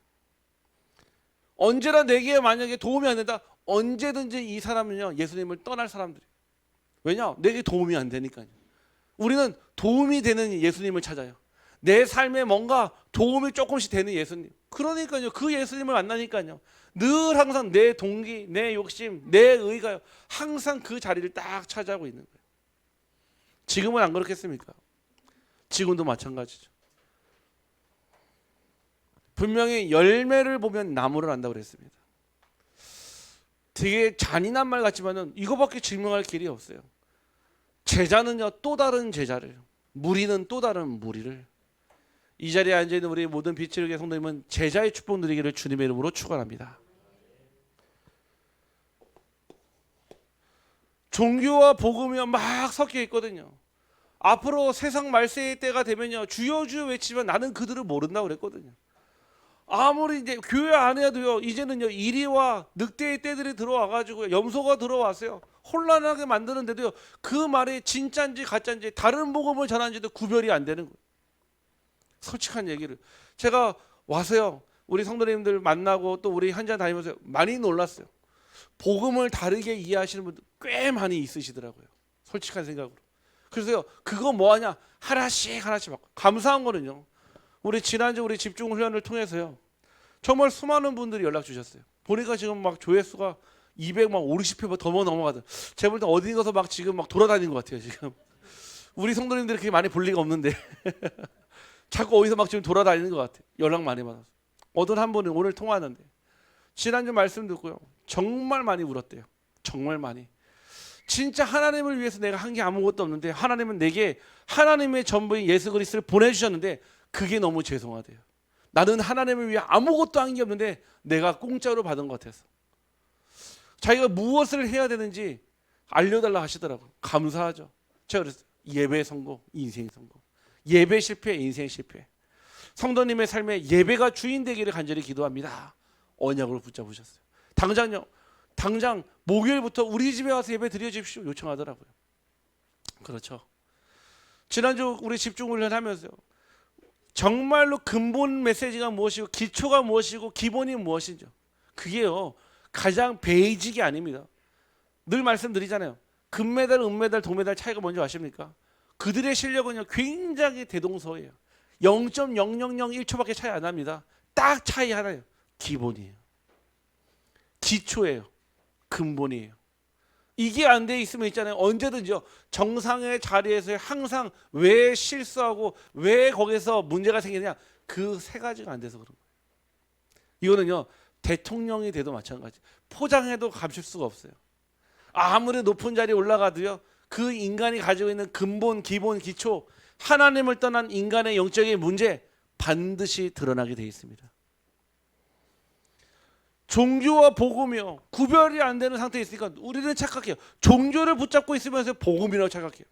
언제나 내게 만약에 도움이 안 된다, 언제든지 이 사람은요 예수님을 떠날 사람들이에요. 왜냐? 내게 도움이 안 되니까요. 우리는 도움이 되는 예수님을 찾아요. 내 삶에 뭔가 도움이 조금씩 되는 예수님. 그러니까요 그 예수님을 만나니까요 늘 항상 내 동기, 내 욕심, 내 의가요 항상 그 자리를 딱 차지하고 있는 거예요. 지금은 안 그렇겠습니까? 지금도 마찬가지죠. 분명히 열매를 보면 나무를 안다고 그랬습니다. 되게 잔인한 말 같지만은 이거밖에 증명할 길이 없어요. 제자는요 또 다른 제자를, 무리는 또 다른 무리를. 이 자리에 앉아있는 우리 모든 빛을 위해 성도님은 제자의 축복 누리기를 주님의 이름으로 축원합니다. 종교와 복음이 막 섞여 있거든요. 앞으로 세상 말세의 때가 되면요 주여 주여 외치지만 나는 그들을 모른다고 그랬거든요. 아무리 이제 교회 안에도요 이제는요 이리와 늑대의 때들이 들어와가지고 염소가 들어왔어요. 혼란하게 만드는데도요 그 말이 진짜인지 가짜인지 다른 복음을 전하는지도 구별이 안 되는 거예요. 솔직한 얘기를 제가 와서요 우리 성도님들 만나고 또 우리 현장 다니면서 많이 놀랐어요. 복음을 다르게 이해하시는 분들 꽤 많이 있으시더라고요. 솔직한 생각으로. 그래서요 그거 뭐하냐 하나씩 바꿔. 감사한 거는요 우리 지난주 우리 집중 훈련을 통해서요 정말 수많은 분들이 연락 주셨어요. 보니까 지금 막 조회수가 250회 더 넘어가더라고요. 제가 볼 때 어디 가서 막 지금 막 돌아다니는 것 같아요. 지금 우리 성도님들이 그렇게 많이 볼 리가 없는데 자꾸 어디서 막 지금 돌아다니는 것 같아요. 연락 많이 받아서. 어떤 한 분은 오늘 통화하는데 지난주 말씀 듣고요 정말 많이 울었대요. 정말 많이. 진짜 하나님을 위해서 내가 한 게 아무것도 없는데 하나님은 내게 하나님의 전부인 예수 그리스도를 보내주셨는데 그게 너무 죄송하대요. 나는 하나님을 위해 아무것도 한 게 없는데 내가 공짜로 받은 것 같아서 자기가 무엇을 해야 되는지 알려달라 하시더라고요. 감사하죠. 제가 그랬어요. 예배 성공, 인생 성공. 예배 실패, 인생 실패. 성도님의 삶에 예배가 주인 되기를 간절히 기도합니다. 언약으로 붙잡으셨어요. 당장 목요일부터 우리 집에 와서 예배 드려 주십시오 요청하더라고요. 그렇죠. 지난주 우리 집중 훈련하면서 정말로 근본 메시지가 무엇이고 기초가 무엇이고 기본이 무엇인지 그게요 가장 베이직이 아닙니다. 늘 말씀드리잖아요. 금메달, 은메달, 동메달 차이가 뭔지 아십니까? 그들의 실력은요 굉장히 대동소이해요. 0.0001초밖에 차이 안 납니다. 딱 차이 하나예요. 기본이에요. 기초예요. 근본이에요. 이게 안 돼 있으면 있잖아요. 언제든지요. 정상의 자리에서 항상 왜 실수하고 왜 거기서 문제가 생기느냐. 그 세 가지가 안 돼서 그런 거예요. 이거는요. 대통령이 돼도 마찬가지. 포장해도 감출 수가 없어요. 아무리 높은 자리에 올라가도요. 그 인간이 가지고 있는 근본, 기본, 기초 하나님을 떠난 인간의 영적인 문제 반드시 드러나게 돼 있습니다. 종교와 복음이요 구별이 안 되는 상태에 있으니까 우리는 착각해요. 종교를 붙잡고 있으면서 복음이라고 착각해요.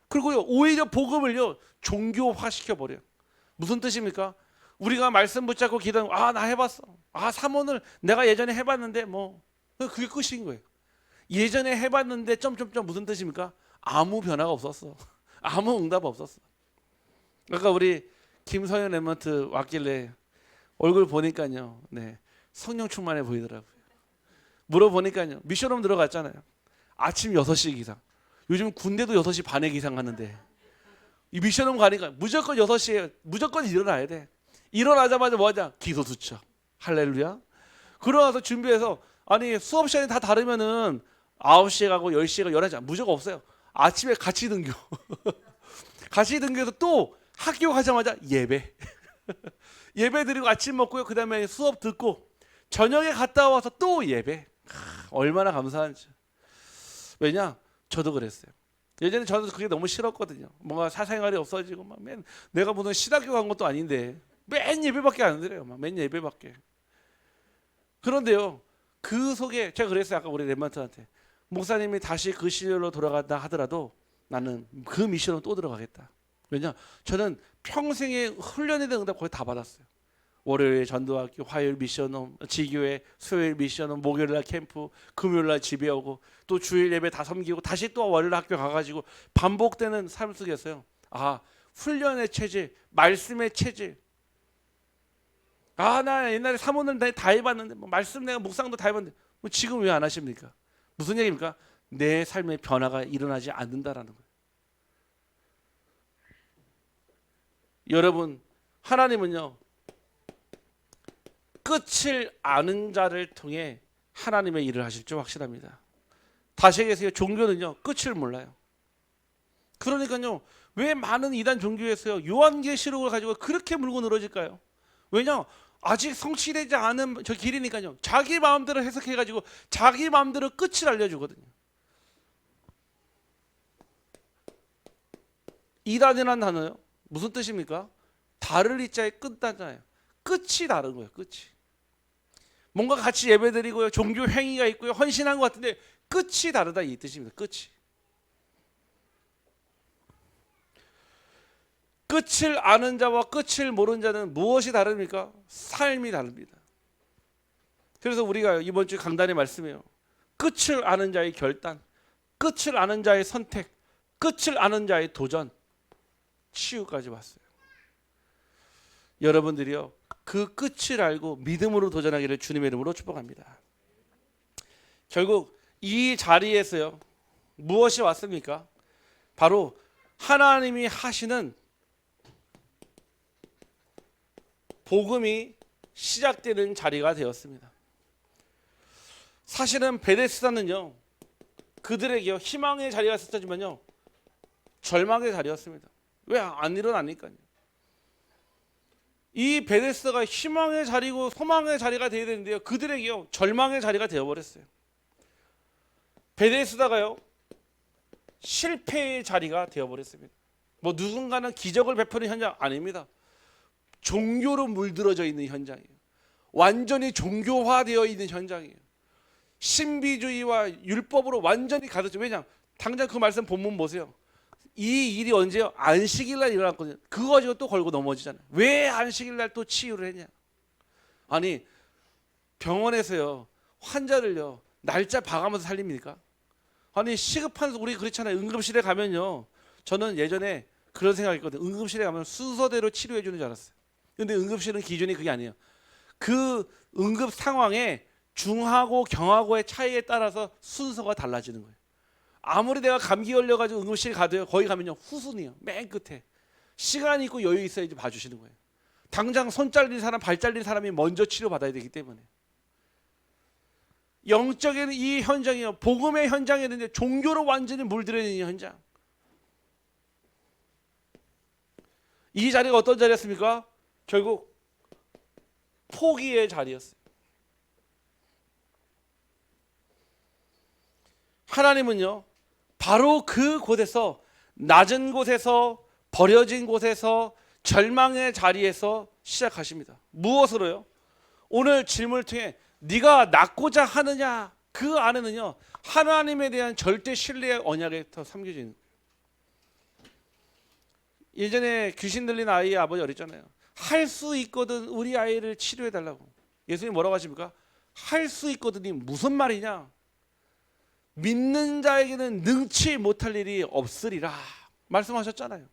그리고요 오히려 복음을요 종교화 시켜버려요. 무슨 뜻입니까? 우리가 말씀 붙잡고 기도하면 나 해봤어. 사모를 내가 예전에 해봤는데 뭐 그게 끝인 거예요. 예전에 해봤는데 점점점 무슨 뜻입니까? 아무 변화가 없었어. 아무 응답 없었어. 아까 우리 김서연 랩런트 왔길래 얼굴 보니까요 네. 성령 충만해 보이더라고요. 물어보니까요. 미션홈 들어갔잖아요. 아침 6시 기상. 요즘 군대도 6시 반에 기상하는데 이 미션홈 가니까 무조건 6시에 무조건 일어나야 돼. 일어나자마자 뭐하냐? 기도수첩. 할렐루야. 그러나서 준비해서 아니 수업 시간이 다 다르면은 9시에 가고 10시에 가고 11시 무조건 없어요. 아침에 같이 등교. 같이 등교해서 또 학교 가자마자 예배. 예배 드리고 아침 먹고요. 그 다음에 수업 듣고 저녁에 갔다 와서 또 예배. 얼마나 감사한지. 왜냐? 저도 그랬어요. 예전에 저도 그게 너무 싫었거든요. 뭔가 사생활이 없어지고 막 내가 무슨 신학교 간 것도 아닌데 맨 예배밖에 안 드려요. 맨 예배밖에. 그런데요. 그 속에 제가 그랬어요. 아까 우리 랩런트한테 목사님이 다시 그 시절로 돌아간다 하더라도 나는 그 미션으로 또 들어가겠다. 왜냐? 저는 평생의 훈련에 대한 응답 거의 다 받았어요. 월요일 전도학교, 화요일 미션홈, 지교회, 수요일 미션홈, 목요일날 캠프, 금요일날 집에 오고 또 주일 예배 다 섬기고 다시 또 월요일 학교 가가지고 반복되는 삶 속에서요. 훈련의 체질, 말씀의 체질. 나 옛날에 사모는 다 해봤는데 말씀 내가 묵상도 다 해봤는데 지금 왜 안 하십니까? 무슨 얘기입니까? 내 삶의 변화가 일어나지 않는다라는 거예요. 여러분 하나님은요. 끝을 아는 자를 통해 하나님의 일을 하실 줄 확실합니다. 다시 얘기해서 종교는요 끝을 몰라요. 그러니까요 왜 많은 이단 종교에서요 요한계시록을 가지고 그렇게 물고 늘어질까요? 왜냐 아직 성취되지 않은 저 길이니까요. 자기 마음대로 해석해가지고 자기 마음대로 끝을 알려주거든요. 이단이라는 단어요 무슨 뜻입니까? 다를 이자의 끝단자예요. 끝이 다른 거예요. 끝이. 뭔가 같이 예배드리고요. 종교 행위가 있고요. 헌신한 것 같은데 끝이 다르다 이 뜻입니다. 끝이. 끝을 아는 자와 끝을 모르는 자는 무엇이 다릅니까? 삶이 다릅니다. 그래서 우리가 이번 주 강단의 말씀이에요. 끝을 아는 자의 결단, 끝을 아는 자의 선택, 끝을 아는 자의 도전, 치유까지 왔어요. 여러분들이요. 그 끝을 알고 믿음으로 도전하기를 주님의 이름으로 축복합니다. 결국 이 자리에서요. 무엇이 왔습니까? 바로 하나님이 하시는 복음이 시작되는 자리가 되었습니다. 사실은 베데스다는요. 그들에게 희망의 자리가 있었지만요. 절망의 자리였습니다. 왜 안 일어나니까요. 이 베데스다가 희망의 자리고 소망의 자리가 되어야 되는데요. 그들에게요. 절망의 자리가 되어버렸어요. 베데스다가요. 실패의 자리가 되어버렸습니다. 뭐 누군가는 기적을 베푸는 현장 아닙니다. 종교로 물들어져 있는 현장이에요. 완전히 종교화되어 있는 현장이에요. 신비주의와 율법으로 완전히 가득. 왜냐? 당장 그 말씀 본문 보세요. 이 일이 언제요? 안식일날 일어났거든요. 그거 가지고 또 걸고 넘어지잖아요. 왜 안식일날 또 치유를 했냐? 아니 병원에서요 환자를요 날짜 봐가면서 살립니까? 아니 시급한 우리 그렇잖아요. 응급실에 가면요. 저는 예전에 그런 생각했거든요. 응급실에 가면 순서대로 치료해 주는 줄 알았어요. 근데 응급실은 기준이 그게 아니에요. 그 응급 상황에 중하고 경하고의 차이에 따라서 순서가 달라지는 거예요. 아무리 내가 감기 걸려가지고 응급실 가도요, 거기 가면요 후순위요. 맨 끝에 시간 있고 여유 있어야지 봐주시는 거예요. 당장 손 잘린 사람, 발 잘린 사람이 먼저 치료받아야 되기 때문에. 영적인 이 현장이요, 복음의 현장이었는데 종교로 완전히 물들어 있는 현장. 이 자리가 어떤 자리였습니까? 결국 포기의 자리였어요. 하나님은요, 바로 그 곳에서, 낮은 곳에서, 버려진 곳에서, 절망의 자리에서 시작하십니다. 무엇으로요? 오늘 질문을 통해 네가 낫고자 하느냐, 그 안에는요 하나님에 대한 절대 신뢰의 언약이 더 삼겨져 있는 거예요. 예전에 귀신 들린 아이의 아버지 어렸잖아요. 할 수 있거든 우리 아이를 치료해 달라고. 예수님 뭐라고 하십니까? 할 수 있거든이 무슨 말이냐? 믿는 자에게는 능치 못할 일이 없으리라 말씀하셨잖아요.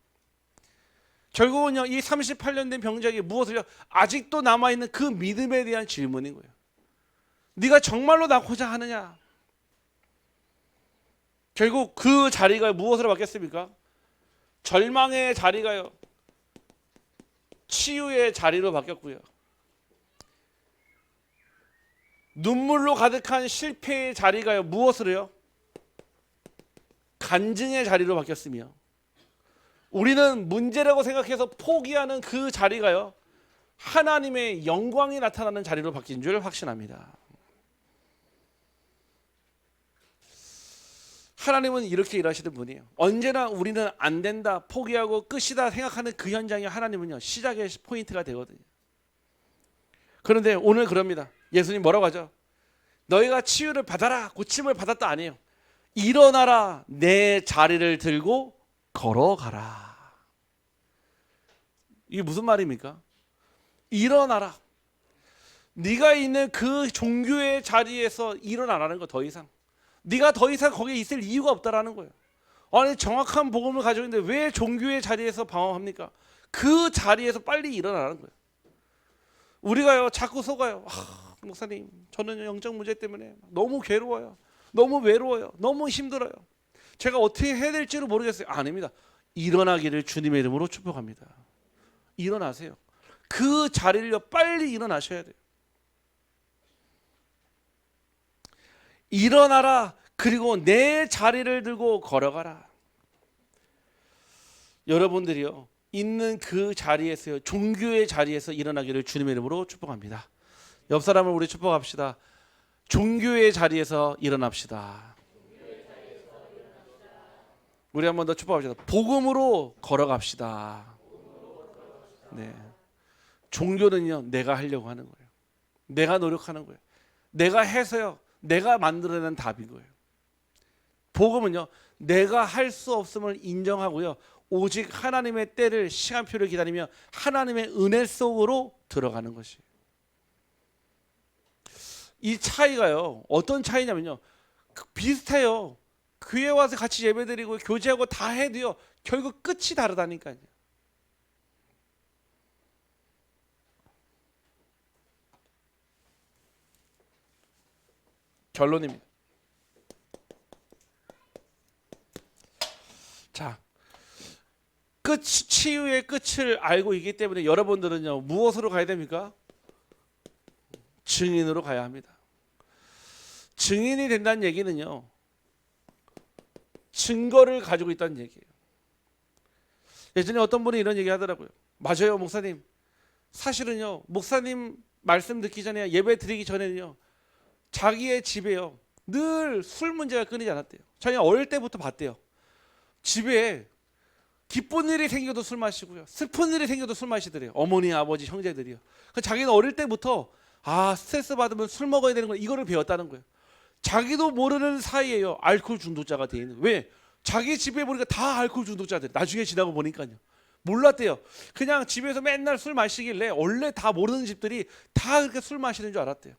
결국은요, 이 38년 된 병자에게 무엇을요? 아직도 남아있는 그 믿음에 대한 질문인 거예요. 네가 정말로 낫고자 하느냐? 결국 그 자리가 무엇으로 바뀌었습니까? 절망의 자리가요 치유의 자리로 바뀌었고요, 눈물로 가득한 실패의 자리가요 무엇으로요? 간증의 자리로 바뀌었으며, 우리는 문제라고 생각해서 포기하는 그 자리가요 하나님의 영광이 나타나는 자리로 바뀐 줄 확신합니다. 하나님은 이렇게 일하시는 분이에요. 언제나 우리는 안 된다, 포기하고 끝이다 생각하는 그 현장이 하나님은요 시작의 포인트가 되거든요. 그런데 오늘 그럽니다. 예수님 뭐라고 하죠? 너희가 치유를 받아라, 고침을 받았다 아니에요. 일어나라, 내 자리를 들고 걸어가라. 이게 무슨 말입니까? 일어나라. 네가 있는 그 종교의 자리에서 일어나라는 거. 더 이상 네가 더 이상 거기에 있을 이유가 없다라는 거예요. 아니, 정확한 복음을 가지고 있는데 왜 종교의 자리에서 방황합니까? 그 자리에서 빨리 일어나라는 거예요. 우리가요 자꾸 속아요. 목사님, 저는 영적 문제 때문에 너무 괴로워요, 너무 외로워요, 너무 힘들어요, 제가 어떻게 해야 될지를 모르겠어요. 아닙니다. 일어나기를 주님의 이름으로 축복합니다. 일어나세요. 그 자리를 빨리 일어나셔야 돼요. 일어나라, 그리고 내 자리를 들고 걸어가라. 여러분들이요 있는 그 자리에서요, 종교의 자리에서 일어나기를 주님의 이름으로 축복합니다. 옆 사람을 우리 축복합시다. 종교의 자리에서 일어납시다. 우리 한 번 더 축복합시다. 복음으로 걸어갑시다. 네. 종교는요 내가 하려고 하는 거예요. 내가 노력하는 거예요. 내가 해서요 내가 만들어낸 답인 거예요. 복음은요 내가 할 수 없음을 인정하고요, 오직 하나님의 때를, 시간표를 기다리며 하나님의 은혜 속으로 들어가는 것이에요. 이 차이가요 어떤 차이냐면요, 비슷해요. 교회 와서 같이 예배드리고 교제하고 다 해도요 결국 끝이 다르다니까요. 결론입니다. 자, 치유의 끝을 알고 있기 때문에 여러분들은요 무엇으로 가야 됩니까? 증인으로 가야 합니다. 증인이 된다는 얘기는요 증거를 가지고 있다는 얘기예요. 예전에 어떤 분이 이런 얘기 하더라고요. 맞아요 목사님, 사실은요 목사님 말씀 듣기 전에, 예배 드리기 전에는요 자기의 집에요 늘 술 문제가 끊이지 않았대요. 자기가 어릴 때부터 봤대요. 집에 기쁜 일이 생겨도 술 마시고요, 슬픈 일이 생겨도 술 마시더래요. 어머니, 아버지, 형제들이요. 자기는 어릴 때부터 스트레스 받으면 술 먹어야 되는 거, 이거를 배웠다는 거예요. 자기도 모르는 사이에요 알코올 중독자가 돼 있는. 왜? 자기 집에 보니까 다 알코올 중독자들. 나중에 지나고 보니까요 몰랐대요. 그냥 집에서 맨날 술 마시길래 원래 다 모르는 집들이 다 그렇게 술 마시는 줄 알았대요.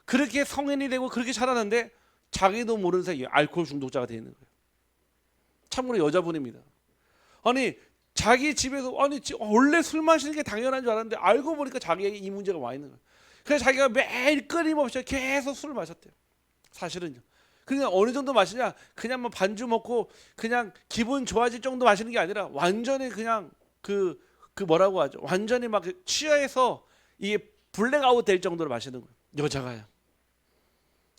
그렇게 성인이 되고 그렇게 자랐는데 자기도 모르는 사이에 알코올 중독자가 돼 있는 거예요. 참고로 여자분입니다. 아니 자기 집에서 아니 원래 술 마시는 게 당연한 줄 알았는데 알고 보니까 자기에게 이 문제가 와 있는 거예요. 그래서 자기가 매일 끊임없이 계속 술을 마셨대요. 사실은요. 그냥 어느 정도 마시냐? 그냥 뭐 반주 먹고 그냥 기분 좋아질 정도 마시는 게 아니라 완전히 그냥 그 뭐라고 하죠? 완전히 막 취해서 이게 블랙아웃 될 정도로 마시는 거예요. 여자가요.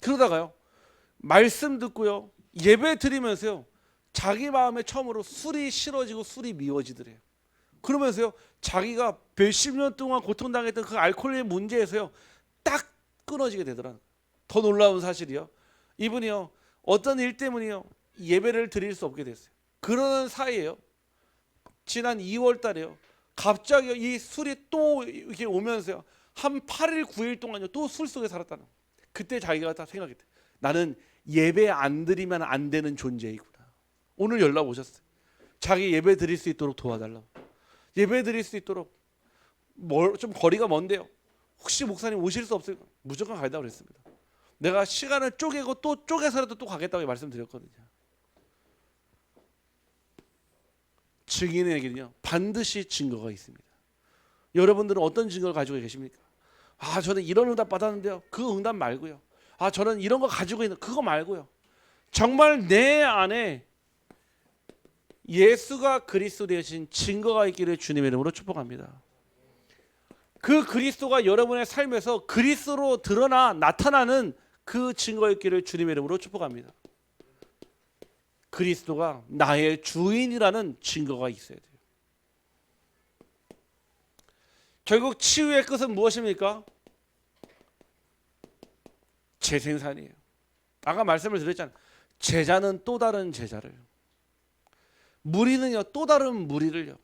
그러다가요. 말씀 듣고요. 예배 드리면서요. 자기 마음에 처음으로 술이 싫어지고 술이 미워지더래요. 그러면서요. 자기가 몇십 년 동안 고통당했던 그 알코올의 문제에서요. 딱 끊어지게 되더라고요. 더 놀라운 사실이요. 이분이요. 어떤 일 때문이요. 예배를 드릴 수 없게 됐어요. 그러는 사이에요. 지난 2월 달에요. 갑자기 이 술이 또 이렇게 오면서요. 한 8일 9일 동안요. 또 술 속에 살았다는 거예요. 그때 자기가 딱 생각했대. 나는 예배 안 드리면 안 되는 존재이구나. 오늘 연락 오셨어요. 자기 예배 드릴 수 있도록 도와달라고. 예배 드릴 수 있도록 좀 거리가 먼데요. 혹시 목사님 오실 수 없을까? 무조건 가겠다고 그랬습니다. 내가 시간을 쪼개고 또 쪼개서라도 또 가겠다고 말씀드렸거든요. 증인에게는요 반드시 증거가 있습니다. 여러분들은 어떤 증거를 가지고 계십니까? 아 저는 이런 응답 받았는데요. 그 응답 말고요. 아 저는 이런 거 가지고 있는 그거 말고요. 정말 내 안에 예수가 그리스도 되신 증거가 있기를 주님의 이름으로 축복합니다. 그 그리스도가 여러분의 삶에서 그리스도로 드러나 나타나는 그 증거 있기를 주님의 이름으로 축복합니다. 그리스도가 나의 주인이라는 증거가 있어야 돼요. 결국 치유의 끝은 무엇입니까? 재생산이에요. 아까 말씀을 드렸잖아요. 제자는 또 다른 제자를, 무리는요 또 다른 무리를요.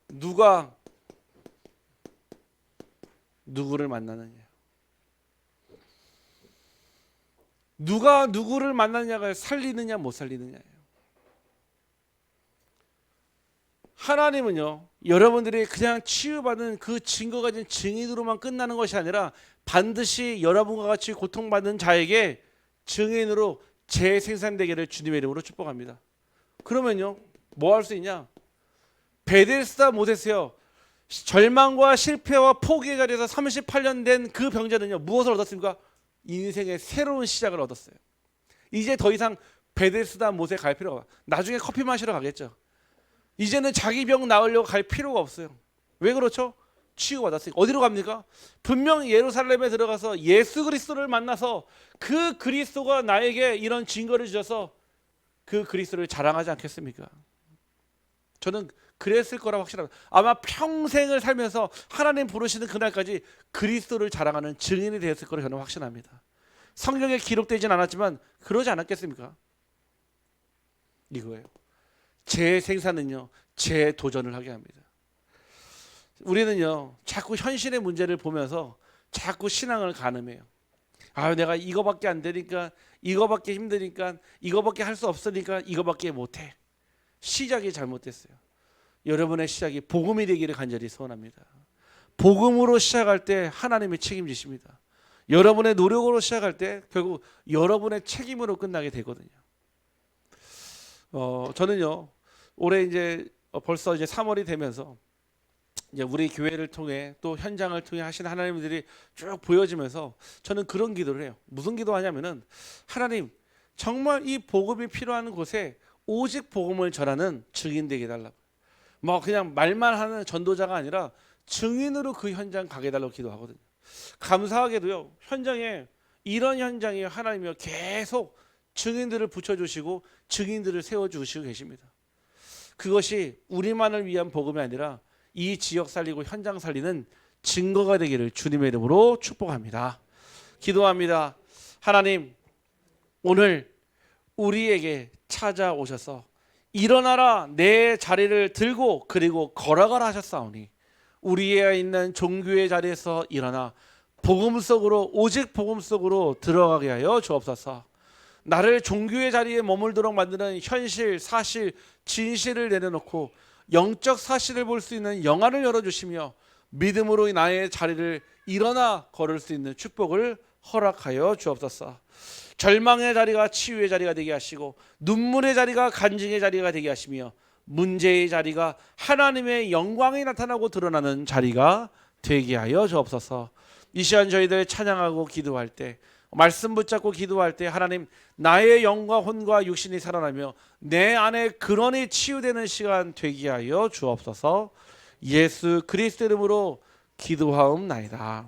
누가 누구를 만나느냐, 누가 누구를 만나느냐가 살리느냐 못 살리느냐예요. 하나님은요 여러분들이 그냥 치유받은 그 증거 가진 증인으로만 끝나는 것이 아니라 반드시 여러분과 같이 고통받는 자에게 증인으로 재생산되기를 주님의 이름으로 축복합니다. 그러면요 뭐 할 수 있냐? 베데스다 못했어요. 절망과 실패와 포기의 자리에서 38년 된 그 병자는요 무엇을 얻었습니까? 인생의 새로운 시작을 얻었어요. 이제 더 이상 베데스다 못에 갈 필요가 없어요. 나중에 커피 마시러 가겠죠. 이제는 자기 병 나으려고 갈 필요가 없어요. 왜 그렇죠? 치유받았으니까. 어디로 갑니까? 분명 예루살렘에 들어가서 예수 그리스도를 만나서 그 그리스도가 나에게 이런 증거를 주셔서 그 그리스도를 자랑하지 않겠습니까? 저는 그랬을 거라고 확신합니다. 아마 평생을 살면서 하나님 부르시는 그날까지 그리스도를 자랑하는 증인이 되었을 거라고 저는 확신합니다. 성경에 기록되진 않았지만 그러지 않았겠습니까? 이거예요. 재생산은요 재도전을 하게 합니다. 우리는요 자꾸 현실의 문제를 보면서 자꾸 신앙을 가늠해요. 아 내가 이거밖에 안 되니까, 이거밖에 힘드니까, 이거밖에 할 수 없으니까 이거밖에 못해. 시작이 잘못됐어요. 여러분의 시작이 복음이 되기를 간절히 소원합니다. 복음으로 시작할 때 하나님이 책임지십니다. 여러분의 노력으로 시작할 때 결국 여러분의 책임으로 끝나게 되거든요. 저는요 올해 이제 벌써 이제 3월이 되면서 이제 우리 교회를 통해 또 현장을 통해 하시는 하나님들이 쭉 보여지면서 저는 그런 기도를 해요. 무슨 기도하냐면은 하나님 정말 이 복음이 필요한 곳에 오직 복음을 전하는 증인 되게 해달라고. 뭐 그냥 말만 하는 전도자가 아니라 증인으로 그 현장 가게 해달라고 기도하거든요. 감사하게도요 현장에 이런 현장에 하나님이 계속 증인들을 붙여주시고 증인들을 세워주시고 계십니다. 그것이 우리만을 위한 복음이 아니라 이 지역 살리고 현장 살리는 증거가 되기를 주님의 이름으로 축복합니다. 기도합니다. 하나님 오늘 우리에게 찾아오셔서 일어나라 내 자리를 들고 그리고 걸어가라 하셨사오니 우리에 있는 종교의 자리에서 일어나 복음 속으로 오직 복음 속으로 들어가게 하여 주옵소서. 나를 종교의 자리에 머물도록 만드는 현실, 사실, 진실을 내려놓고 영적 사실을 볼 수 있는 영안을 열어주시며 믿음으로 나의 자리를 일어나 걸을 수 있는 축복을 허락하여 주옵소서. 절망의 자리가 치유의 자리가 되게 하시고 눈물의 자리가 간증의 자리가 되게 하시며 문제의 자리가 하나님의 영광이 나타나고 드러나는 자리가 되게 하여 주옵소서. 이 시간 저희들 찬양하고 기도할 때 말씀 붙잡고 기도할 때 하나님 나의 영과 혼과 육신이 살아나며 내 안에 근원이 치유되는 시간 되게 하여 주옵소서. 예수 그리스도 이름으로 기도하옵나이다.